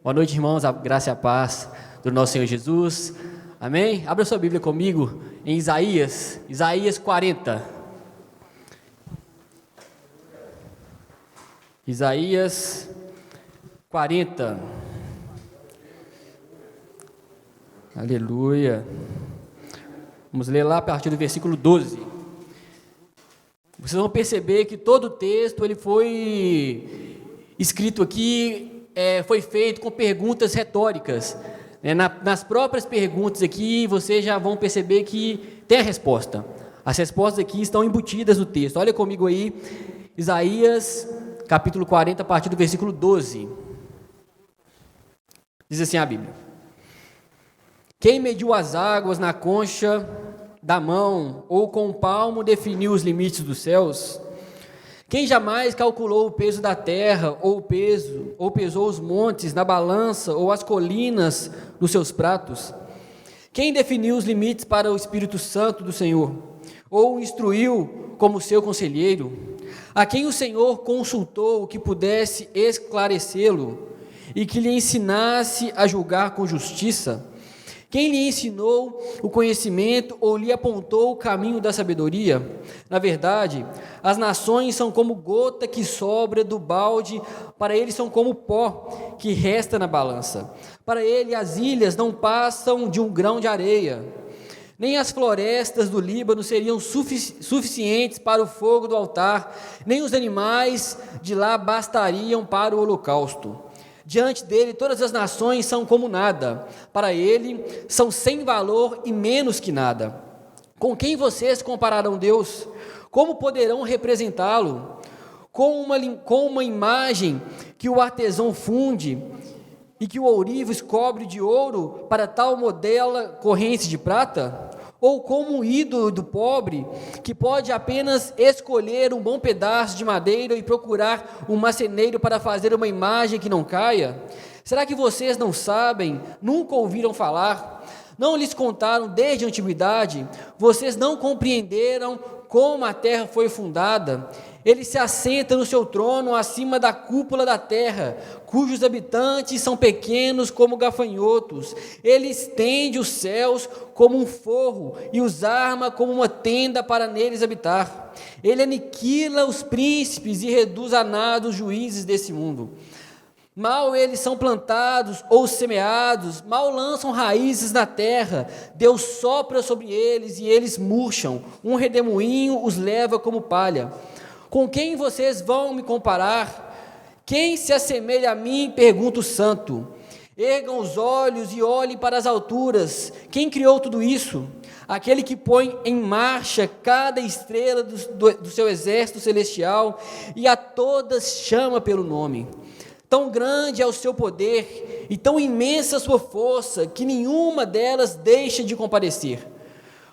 Boa noite, irmãos, a graça e a paz do nosso Senhor Jesus. Amém? Abra sua Bíblia comigo em Isaías 40. Isaías 40. Aleluia. Vamos ler lá a partir do versículo 12. Vocês vão perceber que todo o texto ele foi escrito aqui, foi feito com perguntas retóricas. Nas próprias perguntas aqui, vocês já vão perceber que tem a resposta. As respostas aqui estão embutidas no texto. Olha comigo aí, Isaías, capítulo 40, a partir do versículo 12. Diz assim a Bíblia: Quem mediu as águas na concha da mão, ou com o palmo definiu os limites dos céus? Quem jamais calculou o peso da terra, ou pesou os montes na balança, ou as colinas nos seus pratos? Quem definiu os limites para o Espírito Santo do Senhor, ou o instruiu como seu conselheiro? A quem o Senhor consultou que pudesse esclarecê-lo, e que lhe ensinasse a julgar com justiça? Quem lhe ensinou o conhecimento ou lhe apontou o caminho da sabedoria? Na verdade, as nações são como gota que sobra do balde, para ele são como pó que resta na balança. Para ele as ilhas não passam de um grão de areia. Nem as florestas do Líbano seriam suficientes para o fogo do altar, nem os animais de lá bastariam para o holocausto. Diante dele todas as nações são como nada, para ele são sem valor e menos que nada. Com quem vocês compararão Deus? Como poderão representá-lo? Com uma imagem que o artesão funde e que o ourives cobre de ouro para tal modela correntes de prata? Ou como um ídolo do pobre, que pode apenas escolher um bom pedaço de madeira e procurar um marceneiro para fazer uma imagem que não caia? Será que vocês não sabem, nunca ouviram falar? Não lhes contaram desde a antiguidade? Vocês não compreenderam como a terra foi fundada? Ele se assenta no seu trono acima da cúpula da terra, cujos habitantes são pequenos como gafanhotos. Ele estende os céus como um forro e os arma como uma tenda para neles habitar. Ele aniquila os príncipes e reduz a nada os juízes desse mundo. Mal eles são plantados ou semeados, mal lançam raízes na terra, Deus sopra sobre eles e eles murcham, um redemoinho os leva como palha. Com quem vocês vão me comparar? Quem se assemelha a mim? Pergunta o santo. Ergam os olhos e olhem para as alturas. Quem criou tudo isso? Aquele que põe em marcha cada estrela do seu exército celestial e a todas chama pelo nome. Tão grande é o seu poder e tão imensa a sua força que nenhuma delas deixa de comparecer.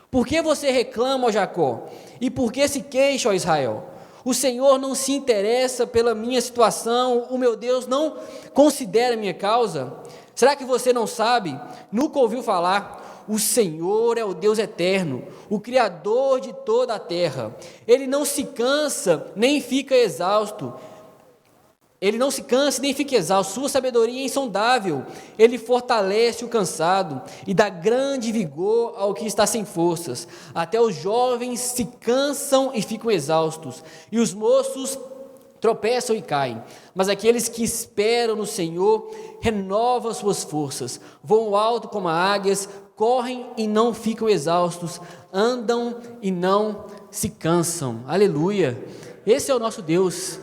Por que você reclama, ó Jacó? E por que se queixa, ó Israel? O Senhor não se interessa pela minha situação, o meu Deus não considera a minha causa? Será que você não sabe? Nunca ouviu falar? O Senhor é o Deus eterno, o Criador de toda a terra. Ele não se cansa, nem fica exausto. Sua sabedoria é insondável. Ele fortalece o cansado e dá grande vigor ao que está sem forças. Até os jovens se cansam e ficam exaustos, e os moços tropeçam e caem. Mas aqueles que esperam no Senhor renovam suas forças, voam alto como águias, correm e não ficam exaustos, andam e não se cansam. Aleluia! Esse é o nosso Deus.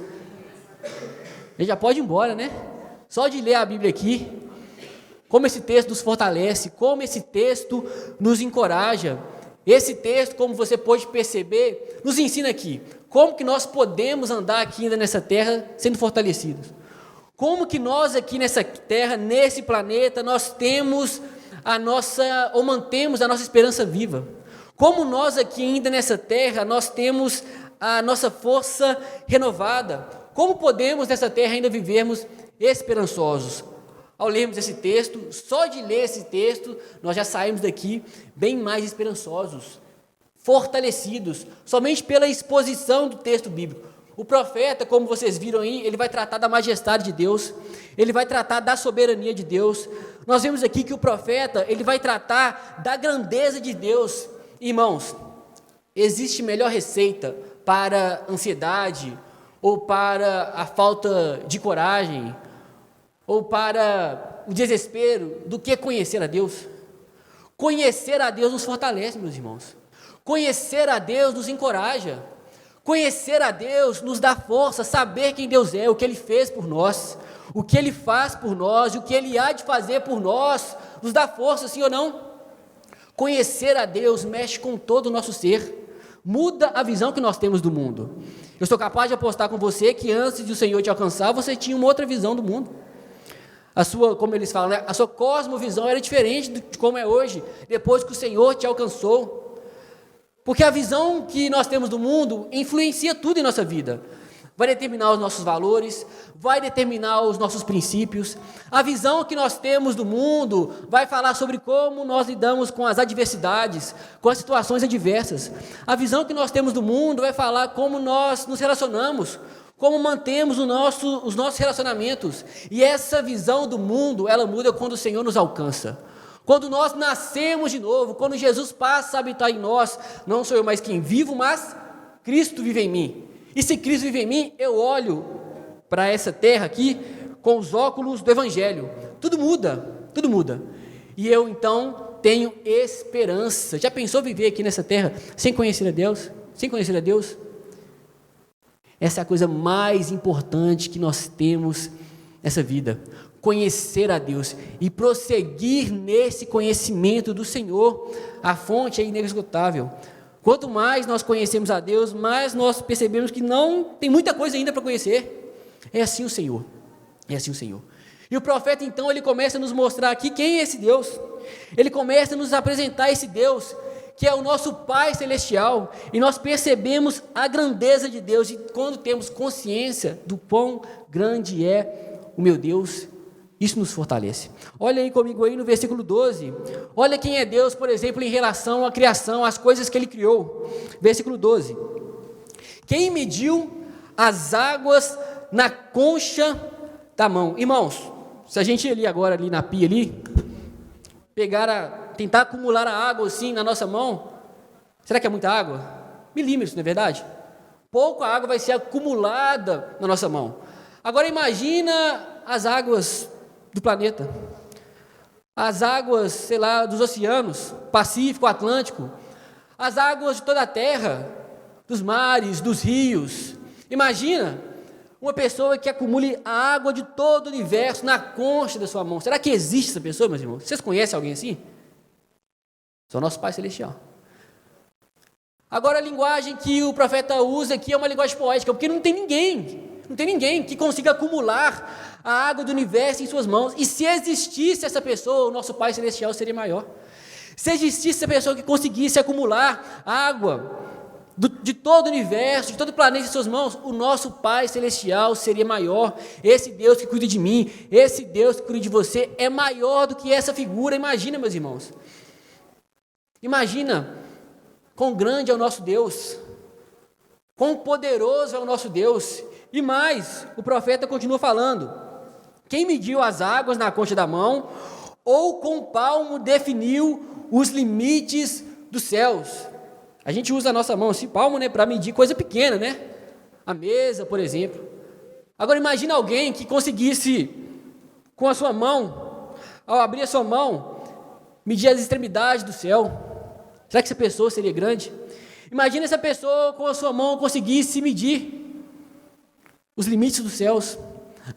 Ele já pode ir embora, né? Só de ler a Bíblia aqui, como esse texto nos fortalece, como esse texto nos encoraja. Esse texto, como você pode perceber, nos ensina aqui, como que nós podemos andar aqui ainda nessa terra sendo fortalecidos. Como que nós aqui nessa terra, nesse planeta, nós temos mantemos a nossa esperança viva. Como nós aqui ainda nessa terra, nós temos a nossa força renovada. Como podemos nessa terra ainda vivermos esperançosos? Ao lermos esse texto, só de ler esse texto, nós já saímos daqui bem mais esperançosos, fortalecidos, somente pela exposição do texto bíblico. O profeta, como vocês viram aí, ele vai tratar da majestade de Deus, ele vai tratar da soberania de Deus. Nós vemos aqui que o profeta, ele vai tratar da grandeza de Deus. Irmãos, existe melhor receita para ansiedade, ou para a falta de coragem, ou para o desespero, do que conhecer a Deus? Conhecer a Deus nos fortalece, meus irmãos. Conhecer a Deus nos encoraja. Conhecer a Deus nos dá força, saber quem Deus é, o que Ele fez por nós, o que Ele faz por nós, o que Ele há de fazer por nós, nos dá força, sim ou não? Conhecer a Deus mexe com todo o nosso ser, muda a visão que nós temos do mundo. Eu sou capaz de apostar com você que antes de o Senhor te alcançar, você tinha uma outra visão do mundo. A sua, como eles falam, né? A sua cosmovisão era diferente de como é hoje, depois que o Senhor te alcançou. Porque a visão que nós temos do mundo influencia tudo em nossa vida. Vai determinar os nossos valores, vai determinar os nossos princípios. A visão que nós temos do mundo vai falar sobre como nós lidamos com as adversidades, com as situações adversas. A visão que nós temos do mundo vai falar como nós nos relacionamos, como mantemos os nossos relacionamentos. E essa visão do mundo, ela muda quando o Senhor nos alcança. Quando nós nascemos de novo, quando Jesus passa a habitar em nós, não sou eu mais quem vivo, mas Cristo vive em mim. E se Cristo vive em mim, eu olho para essa terra aqui com os óculos do Evangelho. Tudo muda, tudo muda. E eu então tenho esperança. Já pensou viver aqui nessa terra sem conhecer a Deus? Sem conhecer a Deus? Essa é a coisa mais importante que nós temos nessa vida. Conhecer a Deus e prosseguir nesse conhecimento do Senhor. A fonte é inesgotável. Quanto mais nós conhecemos a Deus, mais nós percebemos que não tem muita coisa ainda para conhecer. É assim o Senhor. É assim o Senhor. E o profeta então, ele começa a nos mostrar aqui quem é esse Deus. Ele começa a nos apresentar esse Deus, que é o nosso Pai Celestial, e nós percebemos a grandeza de Deus, e quando temos consciência do quão grande é o meu Deus, isso nos fortalece. Olha aí comigo aí no versículo 12, olha quem é Deus, por exemplo, em relação à criação, às coisas que Ele criou. Versículo 12, quem mediu as águas na concha da mão? Irmãos, se a gente ir ali agora, ali na pia ali, tentar acumular a água assim na nossa mão, será que é muita água? Milímetros, não é verdade? Pouca água vai ser acumulada na nossa mão. Agora imagina as águas do planeta, as águas, sei lá, dos oceanos, Pacífico, Atlântico, as águas de toda a terra, dos mares, dos rios. Imagina uma pessoa que acumule a água de todo o universo na concha da sua mão. Será que existe essa pessoa, meus irmãos? Vocês conhecem alguém assim? Só nosso Pai Celestial. Agora a linguagem que o profeta usa aqui é uma linguagem poética, porque não tem ninguém que consiga acumular a água do universo em suas mãos. E se existisse essa pessoa, o nosso Pai Celestial seria maior. Se existisse essa pessoa que conseguisse acumular água de todo o universo, de todo o planeta em suas mãos, o nosso Pai Celestial seria maior. Esse Deus que cuida de mim, esse Deus que cuida de você, é maior do que essa figura. Imagina, meus irmãos. Imagina quão grande é o nosso Deus, quão poderoso é o nosso Deus. E mais, o profeta continua falando: quem mediu as águas na concha da mão, ou com o palmo definiu os limites dos céus? A gente usa a nossa mão assim, palmo, né, para medir coisa pequena, né? A mesa, por exemplo. Agora imagina alguém que conseguisse, com a sua mão, ao abrir a sua mão, medir as extremidades do céu. Será que essa pessoa seria grande? Imagina essa pessoa com a sua mão conseguisse medir os limites dos céus.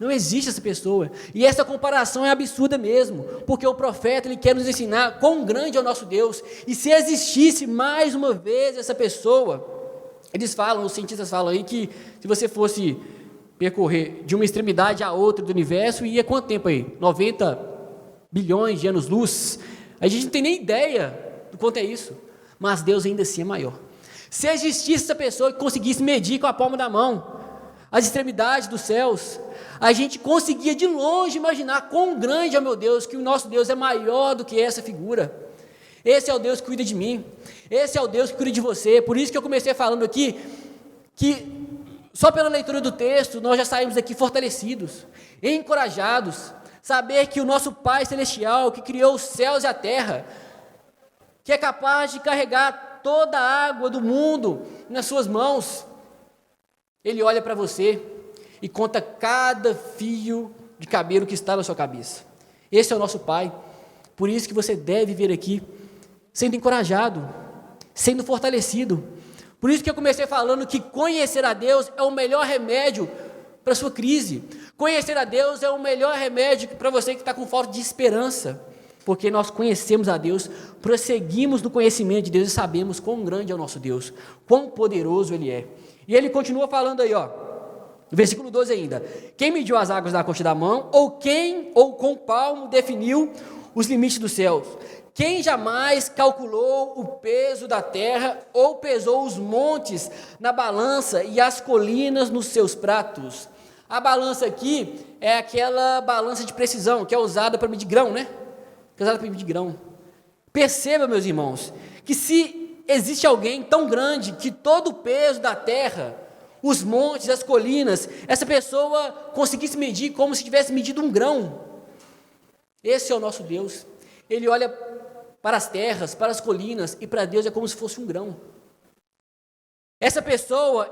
Não existe essa pessoa. E essa comparação é absurda mesmo, porque o profeta ele quer nos ensinar quão grande é o nosso Deus. E se existisse mais uma vez essa pessoa, os cientistas falam aí que se você fosse percorrer de uma extremidade à outra do universo, ia quanto tempo aí? 90 bilhões de anos-luz. A gente não tem nem ideia do quanto é isso, mas Deus ainda assim é maior. Se existisse essa pessoa que conseguisse medir com a palma da mão as extremidades dos céus, a gente conseguia de longe imaginar quão grande é o meu Deus, que o nosso Deus é maior do que essa figura. Esse é o Deus que cuida de mim, esse é o Deus que cuida de você. Por isso que eu comecei falando aqui, que Só pela leitura do texto, nós já saímos daqui fortalecidos, encorajados, saber que o nosso Pai Celestial, que criou os céus e a terra, que é capaz de carregar toda a água do mundo nas suas mãos, Ele olha para você e conta cada fio de cabelo que está na sua cabeça. Esse é o nosso Pai. Por isso que você deve vir aqui sendo encorajado, sendo fortalecido. Por isso que eu comecei falando que conhecer a Deus é o melhor remédio para a sua crise. Conhecer a Deus é o melhor remédio para você que está com falta de esperança. Porque nós conhecemos a Deus, prosseguimos no conhecimento de Deus e sabemos quão grande é o nosso Deus, quão poderoso Ele é. E Ele continua falando aí, ó, no versículo 12 ainda: quem mediu as águas na concha da mão, ou com palmo definiu os limites dos céus? Quem jamais calculou o peso da terra, ou pesou os montes na balança e as colinas nos seus pratos? A balança aqui é aquela balança de precisão, que é usada para medir grão, né? Usada para medir grão. Perceba, meus irmãos, que se existe alguém tão grande que todo o peso da terra, os montes, as colinas, essa pessoa conseguisse medir como se tivesse medido um grão. Esse é o nosso Deus. Ele olha para as terras, para as colinas, e para Deus é como se fosse um grão. Essa pessoa,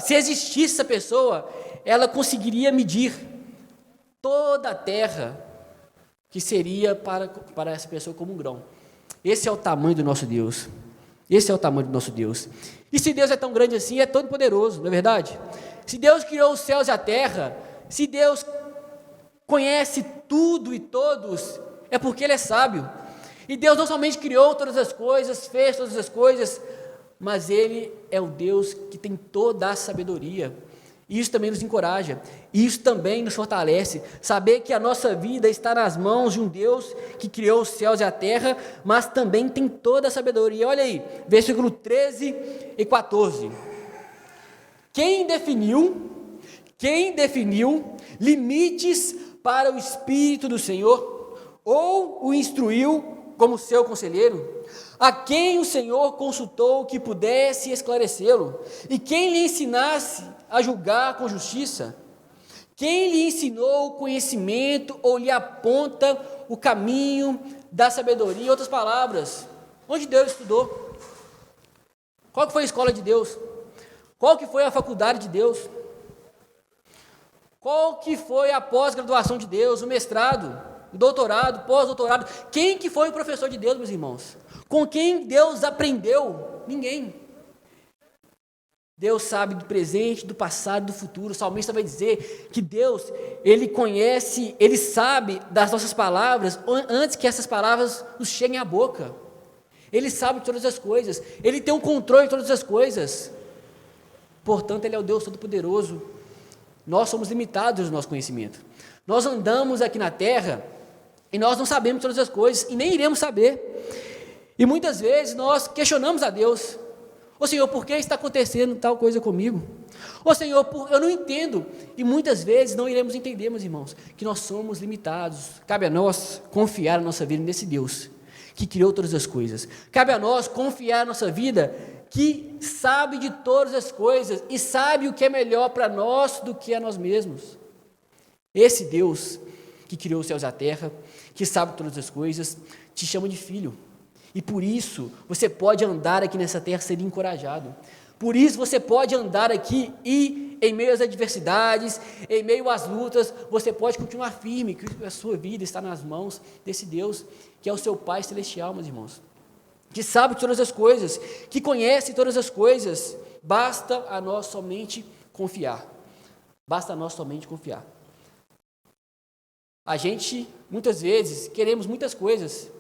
se existisse essa pessoa, ela conseguiria medir toda a terra, que seria para essa pessoa como um grão. Esse é o tamanho do nosso Deus. Esse é o tamanho do nosso Deus. E se Deus é tão grande assim, é todo poderoso, não é verdade? Se Deus criou os céus e a terra, se Deus conhece tudo e todos, é porque Ele é sábio. E Deus não somente criou todas as coisas, fez todas as coisas, mas Ele é o Deus que tem toda a sabedoria. Isso também nos encoraja, isso também nos fortalece, saber que a nossa vida está nas mãos de um Deus que criou os céus e a terra, mas também tem toda a sabedoria. Olha aí, versículo 13 e 14. Quem definiu limites para o Espírito do Senhor, ou o instruiu como seu conselheiro? A quem o Senhor consultou que pudesse esclarecê-lo? E quem lhe ensinasse a julgar com justiça? Quem lhe ensinou o conhecimento ou lhe aponta o caminho da sabedoria? Em outras palavras, onde Deus estudou? Qual que foi a escola de Deus? Qual que foi a faculdade de Deus? Qual que foi a pós-graduação de Deus, o mestrado, o doutorado, pós-doutorado? Quem que foi o professor de Deus, meus irmãos? Com quem Deus aprendeu? Ninguém. Deus sabe do presente, do passado, do futuro. O salmista vai dizer que Deus, Ele conhece, Ele sabe das nossas palavras antes que essas palavras nos cheguem à boca. Ele sabe de todas as coisas, Ele tem um controle de todas as coisas. Portanto, Ele é o Deus Todo-Poderoso. Nós somos limitados no nosso conhecimento. Nós andamos aqui na terra e nós não sabemos todas as coisas e nem iremos saber. E muitas vezes nós questionamos a Deus: ô Senhor, por que está acontecendo tal coisa comigo? Ô Senhor, eu não entendo. E muitas vezes não iremos entender, meus irmãos, que nós somos limitados. Cabe a nós confiar a nossa vida nesse Deus que criou todas as coisas. Cabe a nós confiar a nossa vida que sabe de todas as coisas e sabe o que é melhor para nós do que a nós mesmos. Esse Deus que criou os céus e a terra, que sabe todas as coisas, te chama de filho. E por isso você pode andar aqui nessa terra sendo encorajado. Por isso você pode andar aqui e em meio às adversidades, em meio às lutas, você pode continuar firme, que a sua vida está nas mãos desse Deus, que é o seu Pai Celestial, meus irmãos, que sabe todas as coisas, que conhece todas as coisas. Basta a nós somente confiar. Basta a nós somente confiar. A gente, muitas vezes, queremos muitas coisas.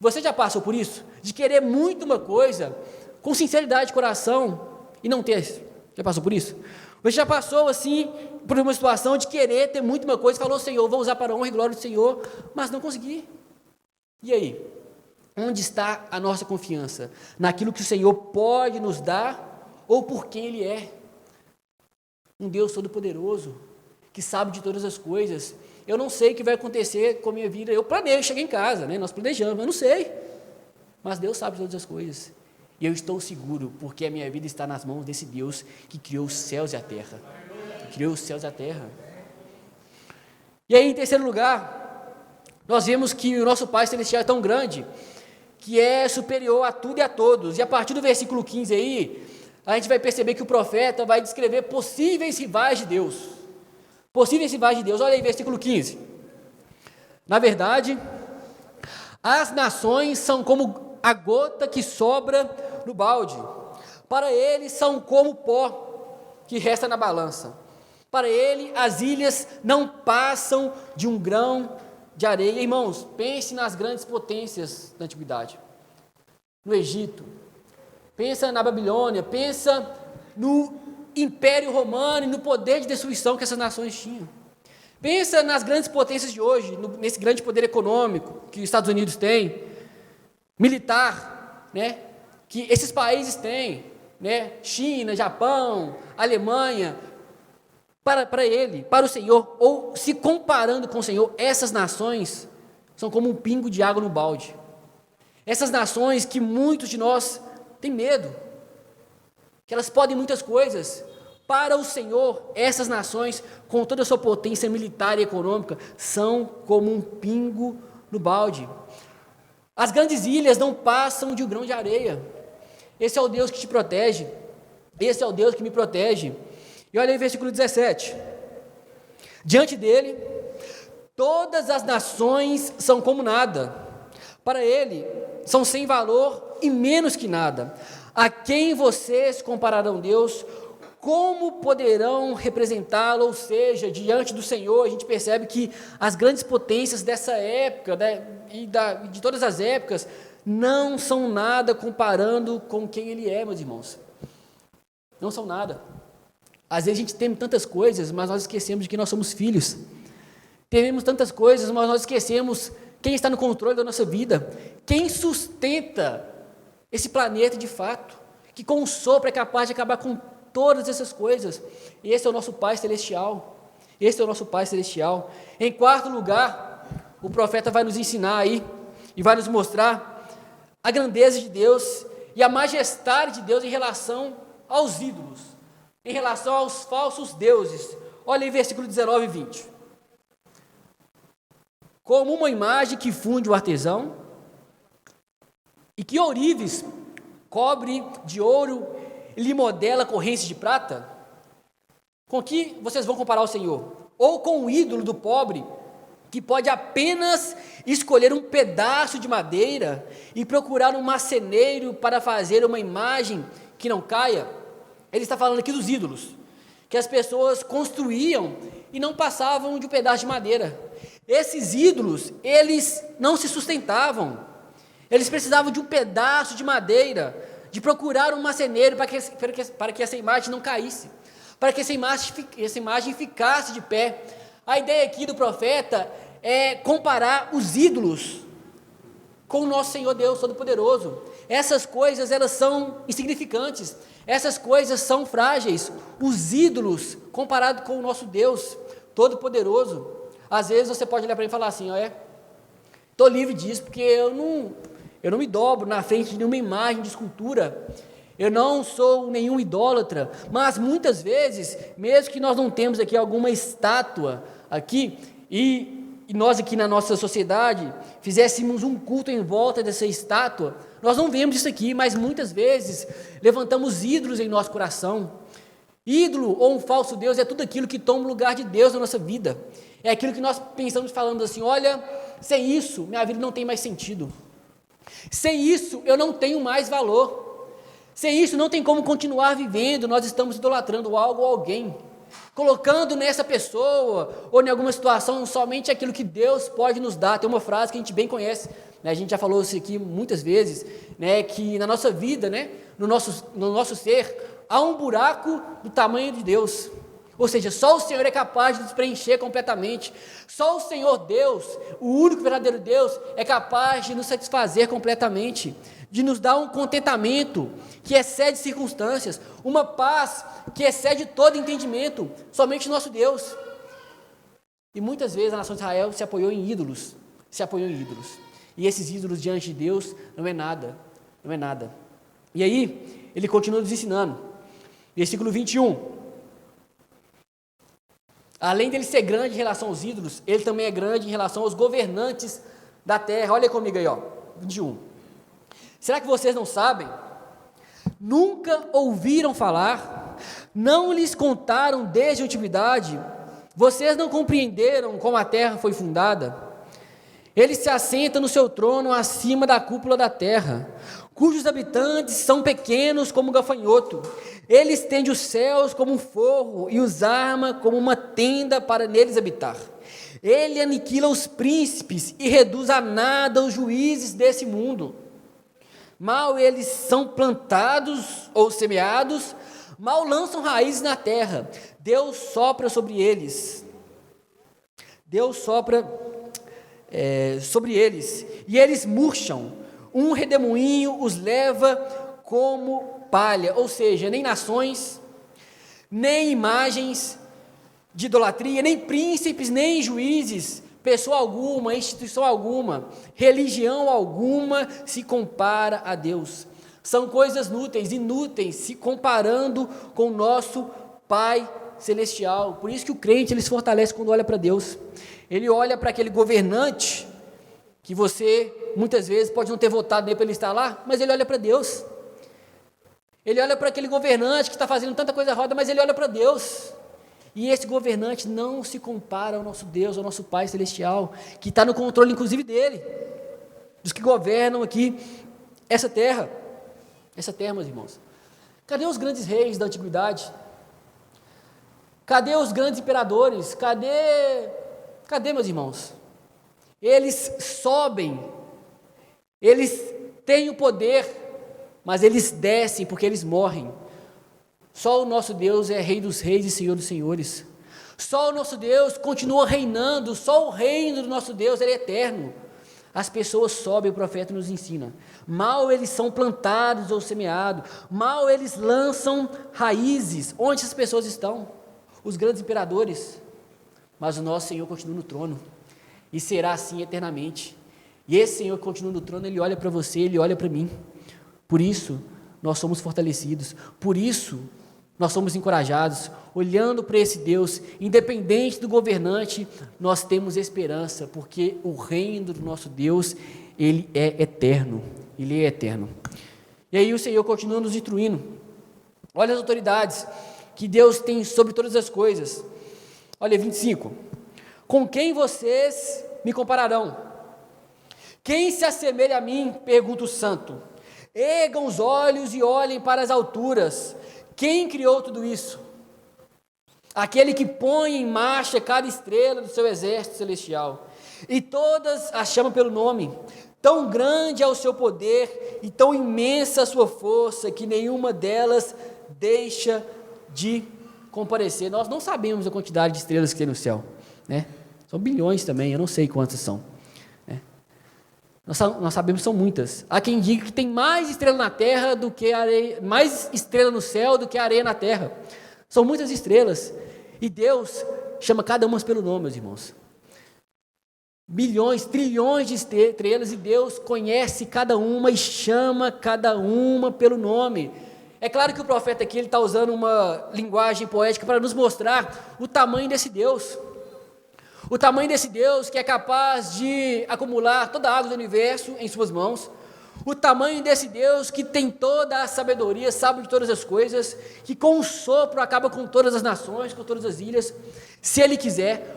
Você já passou por isso? De querer muito uma coisa, com sinceridade de coração, e não ter? Já passou por isso? Você já passou, assim, por uma situação de querer ter muito uma coisa, falou: Senhor, vou usar para a honra e glória do Senhor, mas não consegui. E aí? Onde está a nossa confiança? Naquilo que o Senhor pode nos dar, ou por quem Ele é? Um Deus Todo-Poderoso, que sabe de todas as coisas. Eu não sei o que vai acontecer com a minha vida. Eu planejo chegar em casa, né? Nós planejamos, eu não sei. Mas Deus sabe de todas as coisas. E eu estou seguro, porque a minha vida está nas mãos desse Deus que criou os céus e a terra. Que criou os céus e a terra. E aí, em terceiro lugar, nós vemos que o nosso Pai Celestial é tão grande, que é superior a tudo e a todos. E a partir do versículo 15 aí, a gente vai perceber que o profeta vai descrever possíveis rivais de Deus. Possíveis rivais de Deus. Olha aí, versículo 15. Na verdade, as nações são como a gota que sobra no balde. Para ele são como pó que resta na balança. Para ele as ilhas não passam de um grão de areia. Irmãos, pense nas grandes potências da antiguidade. No Egito, pensa na Babilônia, pensa no Império Romano e no poder de destruição que essas nações tinham. Pensa nas grandes potências de hoje, nesse grande poder econômico que os Estados Unidos têm, militar, né, que esses países têm, né, China, Japão, Alemanha. Para ele, para o Senhor, ou se comparando com o Senhor, essas nações são como um pingo de água no balde. Essas nações que muitos de nós têm medo, que elas podem muitas coisas. Para o Senhor, essas nações, com toda a sua potência militar e econômica, são como um pingo no balde. As grandes ilhas não passam de um grão de areia. Esse é o Deus que te protege. Esse é o Deus que me protege. E olha aí o versículo 17. Diante dele, todas as nações são como nada. Para ele, são sem valor e menos que nada. A quem vocês compararão Deus? Como poderão representá-lo? Ou seja, diante do Senhor, a gente percebe que as grandes potências dessa época, né, e de todas as épocas, não são nada comparando com quem Ele é, meus irmãos. Não são nada. Às vezes a gente teme tantas coisas, mas nós esquecemos de que nós somos filhos. Tememos tantas coisas, mas nós esquecemos quem está no controle da nossa vida. Quem sustenta esse planeta de fato, que com um sopro é capaz de acabar com todas essas coisas. Esse é o nosso Pai Celestial. Esse é o nosso Pai Celestial. Em quarto lugar, o profeta vai nos ensinar aí, e vai nos mostrar a grandeza de Deus e a majestade de Deus em relação aos ídolos, em relação aos falsos deuses. Olha aí versículo 19 e 20. Como uma imagem que funde o artesão, e que ourives cobre de ouro e lhe modela correntes de prata? Com que vocês vão comparar o Senhor? Ou com o ídolo do pobre, que pode apenas escolher um pedaço de madeira e procurar um marceneiro para fazer uma imagem que não caia? Ele está falando aqui dos ídolos, que as pessoas construíam e não passavam de um pedaço de madeira. Esses ídolos, eles não se sustentavam, eles precisavam de um pedaço de madeira, de procurar um marceneiro para que essa imagem não caísse, para que essa imagem ficasse de pé. A ideia aqui do profeta é comparar os ídolos com o nosso Senhor Deus Todo-Poderoso. Essas coisas, elas são insignificantes, essas coisas são frágeis. Os ídolos, comparado com o nosso Deus Todo-Poderoso, às vezes você pode olhar para mim e falar assim, estou livre disso, porque eu não me dobro na frente de nenhuma imagem de escultura, eu não sou nenhum idólatra. Mas muitas vezes, mesmo que nós não temos aqui alguma estátua aqui, e nós aqui na nossa sociedade fizéssemos um culto em volta dessa estátua, nós não vemos isso aqui, mas muitas vezes levantamos ídolos em nosso coração. Ídolo ou um falso Deus é tudo aquilo que toma o lugar de Deus na nossa vida. É aquilo que nós pensamos falando assim, olha, sem isso minha vida não tem mais sentido. Sem isso eu não tenho mais valor. Sem isso não tem como continuar vivendo. Nós estamos idolatrando algo ou alguém, colocando nessa pessoa ou em alguma situação somente aquilo que Deus pode nos dar. Tem uma frase que a gente bem conhece, né? A gente já falou isso aqui muitas vezes, né? Que na nossa vida, né? no nosso ser, há um buraco do tamanho de Deus. Ou seja, só o Senhor é capaz de nos preencher completamente. Só o Senhor Deus, o único verdadeiro Deus, é capaz de nos satisfazer completamente, de nos dar um contentamento que excede circunstâncias, uma paz que excede todo entendimento. Somente nosso Deus. E muitas vezes a nação de Israel se apoiou em ídolos, E esses ídolos diante de Deus não é nada, E aí, ele continua nos ensinando. Versículo 21. Além dele ser grande em relação aos ídolos, ele também é grande em relação aos governantes da terra. Olha comigo aí, 21. Será que vocês não sabem? Nunca ouviram falar? Não lhes contaram desde a antiguidade? Vocês não compreenderam como a terra foi fundada? Ele se assenta no seu trono acima da cúpula da terra, cujos habitantes são pequenos como um gafanhoto. Ele estende os céus como um forro e os arma como uma tenda para neles habitar. Ele aniquila os príncipes e reduz a nada os juízes desse mundo. Mal eles são plantados ou semeados, mal lançam raízes na terra. Deus sopra sobre eles. Deus sopra sobre eles, e eles murcham. Um redemoinho os leva como palha. Ou seja, nem nações, nem imagens de idolatria, nem príncipes, nem juízes, pessoa alguma, instituição alguma, religião alguma se compara a Deus. São coisas inúteis se comparando com o nosso Pai Celestial. Por isso que o crente ele se fortalece quando olha para Deus. Ele olha para aquele governante que você muitas vezes pode não ter votado nele para ele estar lá, mas ele olha para Deus. Ele olha para aquele governante que está fazendo tanta coisa errada, mas ele olha para Deus. E esse governante não se compara ao nosso Deus, ao nosso Pai Celestial, que está no controle inclusive dele, dos que governam aqui essa terra, meus irmãos. Cadê os grandes reis da antiguidade? Cadê os grandes imperadores? Cadê, meus irmãos? Eles sobem, eles têm o poder, mas eles descem porque eles morrem. Só o nosso Deus é Rei dos reis e Senhor dos senhores. Só o nosso Deus continua reinando, só o reino do nosso Deus é eterno. As pessoas sobem, o profeta nos ensina. Mal eles são plantados ou semeados, mal eles lançam raízes. Onde essas pessoas estão? Os grandes imperadores. Mas o nosso Senhor continua no trono, e será assim eternamente. E esse Senhor que continua no trono, Ele olha para você, Ele olha para mim. Por isso, nós somos fortalecidos, por isso, nós somos encorajados, olhando para esse Deus, independente do governante, nós temos esperança, porque o reino do nosso Deus, Ele é eterno, Ele é eterno. E aí o Senhor continua nos instruindo. Olha as autoridades que Deus tem sobre todas as coisas. Olha, 25. Com quem vocês me compararão? Quem se assemelha a mim? Pergunta o santo. Ergam os olhos e olhem para as alturas. Quem criou tudo isso? Aquele que põe em marcha cada estrela do seu exército celestial, e todas as chama pelo nome. Tão grande é o seu poder e tão imensa a sua força, que nenhuma delas deixa de comparecer. Nós não sabemos a quantidade de estrelas que tem no céu, né? São bilhões também, eu não sei quantas são, né? Nós sabemos que são muitas. Há quem diga que tem mais estrela na terra do que areia, mais estrela no céu do que areia na terra. São muitas estrelas, e Deus chama cada uma pelo nome, meus irmãos. Bilhões, trilhões de estrelas, e Deus conhece cada uma e chama cada uma pelo nome. É claro que o profeta aqui está usando uma linguagem poética para nos mostrar o tamanho desse Deus. O tamanho desse Deus que é capaz de acumular toda a água do universo em suas mãos. O tamanho desse Deus que tem toda a sabedoria, sabe de todas as coisas, que com um sopro acaba com todas as nações, com todas as ilhas, se Ele quiser.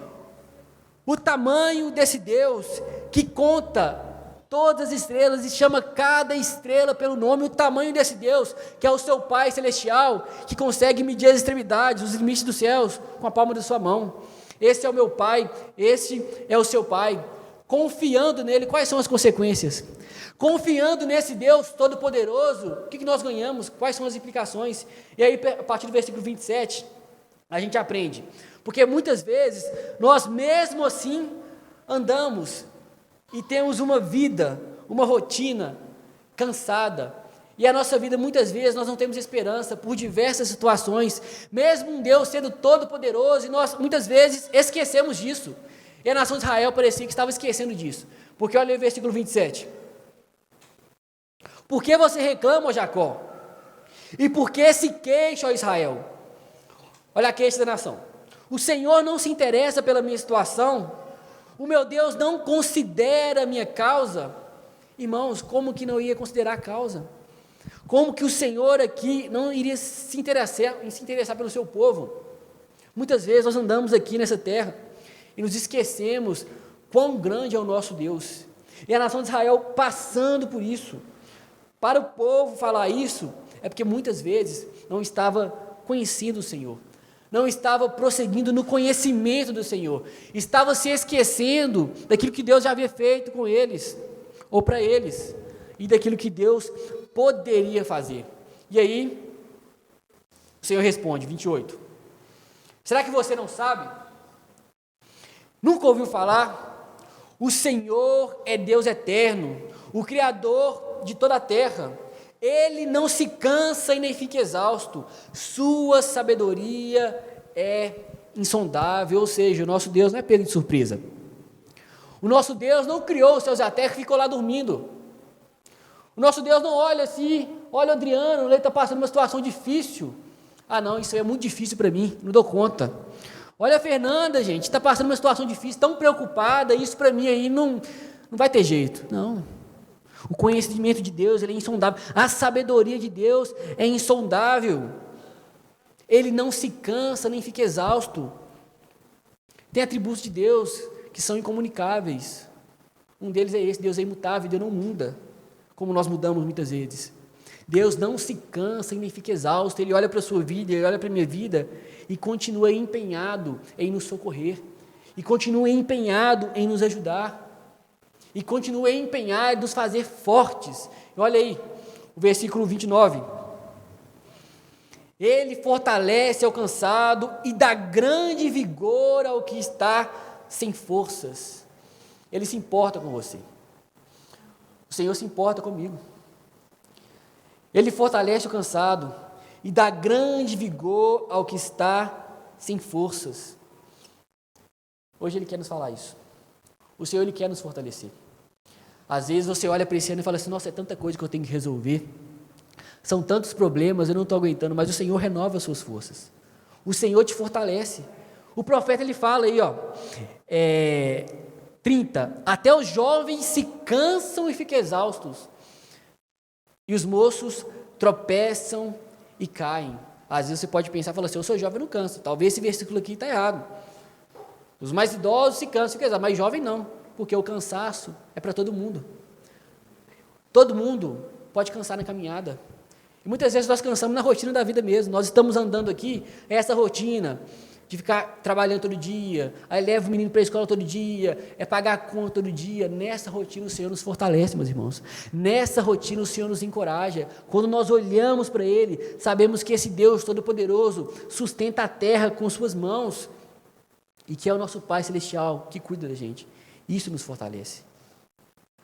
O tamanho desse Deus que conta todas as estrelas e chama cada estrela pelo nome. O tamanho desse Deus que é o seu Pai Celestial, que consegue medir as extremidades, os limites dos céus com a palma da sua mão. Esse é o meu Pai, esse é o seu Pai. Confiando nele, quais são as consequências? Confiando nesse Deus Todo-Poderoso, o que nós ganhamos? Quais são as implicações? E aí, a partir do versículo 27, a gente aprende. Porque muitas vezes, nós mesmo assim andamos e temos uma vida, uma rotina cansada. E a nossa vida, muitas vezes, nós não temos esperança por diversas situações, mesmo um Deus sendo todo-poderoso, e nós, muitas vezes, esquecemos disso. E a nação de Israel parecia que estava esquecendo disso. Porque olha aí o versículo 27. Por que você reclama, ó Jacó? E por que se queixa, ó Israel? Olha a queixa da nação. O Senhor não se interessa pela minha situação? O meu Deus não considera a minha causa? Irmãos, como que não ia considerar a causa? Como que o Senhor aqui não iria se interessar pelo seu povo? Muitas vezes nós andamos aqui nessa terra e nos esquecemos quão grande é o nosso Deus. E a nação de Israel passando por isso. Para o povo falar isso, é porque muitas vezes não estava conhecendo o Senhor, não estava prosseguindo no conhecimento do Senhor, estava se esquecendo daquilo que Deus já havia feito com eles, ou para eles, e daquilo que Deus poderia fazer. E aí, o Senhor responde, 28, será que você não sabe? Nunca ouviu falar? O Senhor é Deus eterno, o Criador de toda a terra. Ele não se cansa e nem fica exausto. Sua sabedoria é insondável. Ou seja, o nosso Deus não é pego de surpresa. O nosso Deus não criou os céus e a terra e ficou lá dormindo. O nosso Deus não olha assim, olha o Adriano, ele está passando uma situação difícil. Ah não, isso aí é muito difícil para mim, não dou conta. Olha a Fernanda, gente, está passando uma situação difícil, tão preocupada, isso para mim aí não vai ter jeito. Não. O conhecimento de Deus, ele é insondável. A sabedoria de Deus é insondável. Ele não se cansa nem fica exausto. Tem atributos de Deus que são incomunicáveis. Um deles é esse: Deus é imutável, Deus não muda, como nós mudamos muitas vezes. Deus não se cansa e nem fica exausto. Ele olha para a sua vida, Ele olha para a minha vida e continua empenhado em nos socorrer, e continua empenhado em nos ajudar, e continua empenhado em nos fazer fortes. Olha aí, o versículo 29. Ele fortalece ao cansado e dá grande vigor ao que está sem forças. Ele se importa com você. O Senhor se importa comigo. Ele fortalece o cansado e dá grande vigor ao que está sem forças. Hoje Ele quer nos falar isso. O Senhor, Ele quer nos fortalecer. Às vezes você olha para esse ano e fala assim: nossa, é tanta coisa que eu tenho que resolver. São tantos problemas, eu não estou aguentando, mas o Senhor renova as suas forças. O Senhor te fortalece. O profeta, ele fala aí, 30, até os jovens se cansam e ficam exaustos, e os moços tropeçam e caem. Às vezes você pode pensar, fala assim: eu sou jovem, eu não canso. Talvez esse versículo aqui está errado. Os mais idosos se cansam e ficam exaustos, mas jovem não, porque o cansaço é para todo mundo. Todo mundo pode cansar na caminhada. E muitas vezes nós cansamos na rotina da vida mesmo. Nós estamos andando aqui, essa rotina de ficar trabalhando todo dia, aí leva o menino para a escola todo dia, é pagar a conta todo dia. Nessa rotina o Senhor nos fortalece, meus irmãos. Nessa rotina o Senhor nos encoraja. Quando nós olhamos para Ele, sabemos que esse Deus Todo-Poderoso sustenta a terra com suas mãos, e que é o nosso Pai Celestial que cuida da gente. Isso nos fortalece.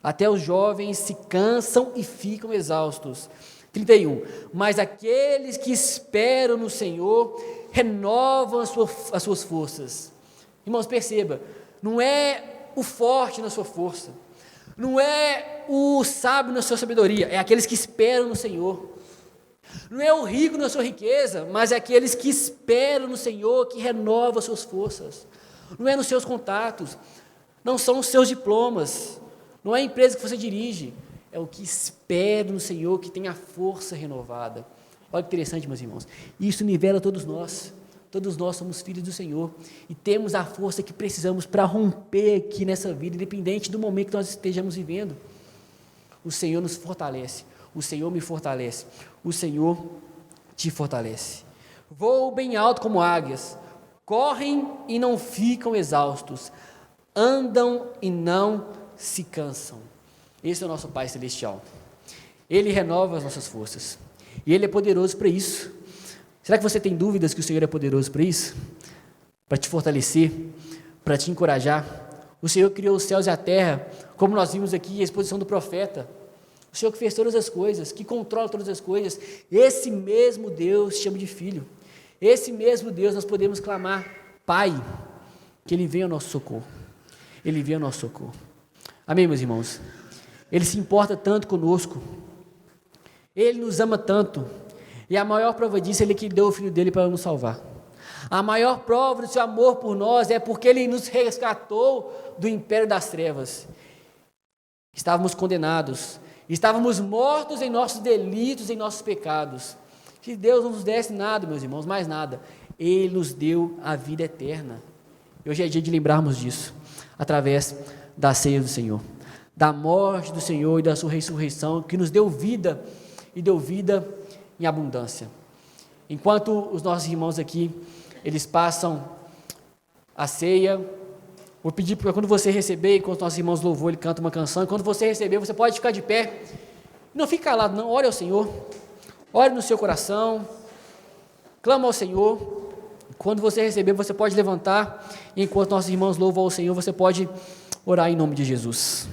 Até os jovens se cansam e ficam exaustos. 31, mas aqueles que esperam no Senhor renovam as suas forças. Irmãos, perceba, não é o forte na sua força, não é o sábio na sua sabedoria, é aqueles que esperam no Senhor. Não é o rico na sua riqueza, mas é aqueles que esperam no Senhor que renovam as suas forças. Não é nos seus contatos, não são os seus diplomas, não é a empresa que você dirige, é o que espera no Senhor, que tem a força renovada. Olha que interessante, meus irmãos. Isso nivela todos nós. Todos nós somos filhos do Senhor e temos a força que precisamos para romper aqui nessa vida, independente do momento que nós estejamos vivendo. O Senhor nos fortalece. O Senhor me fortalece. O Senhor te fortalece. Voam bem alto como águias. Correm e não ficam exaustos. Andam e não se cansam. Esse é o nosso Pai Celestial. Ele renova as nossas forças. E Ele é poderoso para isso. Será que você tem dúvidas que o Senhor é poderoso para isso? Para te fortalecer, para te encorajar? O Senhor criou os céus e a terra, como nós vimos aqui a exposição do profeta. O Senhor que fez todas as coisas, que controla todas as coisas. Esse mesmo Deus chama de Filho. Esse mesmo Deus nós podemos clamar Pai, que Ele venha ao nosso socorro. Ele venha ao nosso socorro. Amém, meus irmãos? Ele se importa tanto conosco, Ele nos ama tanto, e a maior prova disso é Ele que deu o Filho dEle para nos salvar. A maior prova do seu amor por nós é porque Ele nos resgatou do império das trevas. Estávamos condenados, estávamos mortos em nossos delitos, em nossos pecados. Se Deus não nos desse nada, meus irmãos, mais nada, Ele nos deu a vida eterna. E hoje é dia de lembrarmos disso, através da ceia do Senhor, da morte do Senhor e da sua ressurreição, que nos deu vida, e deu vida em abundância. Enquanto os nossos irmãos aqui, eles passam a ceia, vou pedir para quando você receber, enquanto nossos irmãos louvor, ele canta uma canção, e quando você receber, você pode ficar de pé, não fique calado não, ore ao Senhor, ore no seu coração, clama ao Senhor. Quando você receber, você pode levantar, e enquanto nossos irmãos louvam ao Senhor, você pode orar em nome de Jesus.